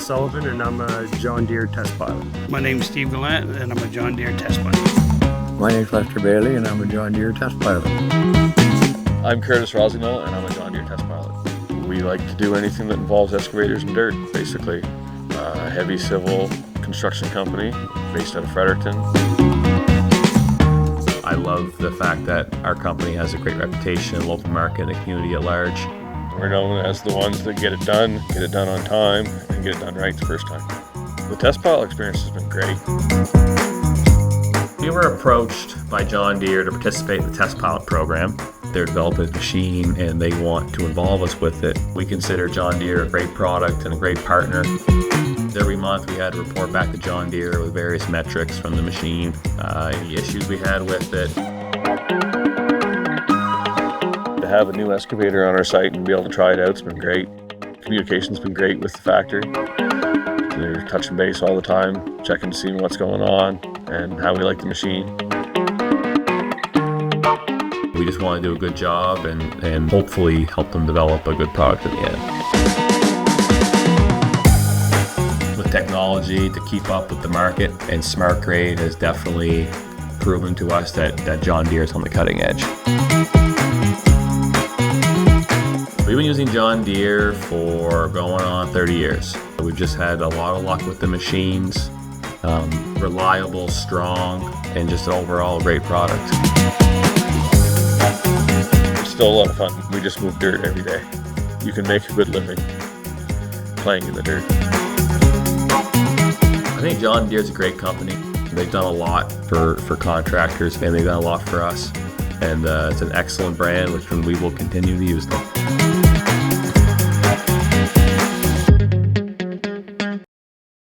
Sullivan, and I'm a John Deere Test Pilot. My name's Steve Gallant, and I'm a John Deere Test Pilot. My name's Lester Bailey, and I'm a John Deere Test Pilot. I'm Curtis Rossignol, and I'm a John Deere Test Pilot. We like to do anything that involves excavators and dirt, basically. A heavy civil construction company based out of Fredericton. I love the fact that our company has a great reputation in the local market and the community at large. We're known as the ones that get it done on time, and get it done right the first time. The Test Pilot experience has been great. We were approached by John Deere to participate in the Test Pilot program. They're developing a machine and they want to involve us with it. We consider John Deere a great product and a great partner. Every month we had to report back to John Deere with various metrics from the machine, any issues we had with it. To have a new excavator on our site and be able to try it out has been great. Communication's been great with the factory. They're touching base all the time, checking to see what's going on and how we like the machine. We just want to do a good job and hopefully help them develop a good product at the end. With technology to keep up with the market, and SmartGrade has definitely proven to us that John Deere is on the cutting edge. We've been using John Deere for going on 30 years. We've just had a lot of luck with the machines, reliable, strong, and just an overall great product. It's still a lot of fun. We just move dirt every day. You can make a good living playing in the dirt. I think John Deere's a great company. They've done a lot for contractors, and they've done a lot for us. And it's an excellent brand, which we will continue to use them.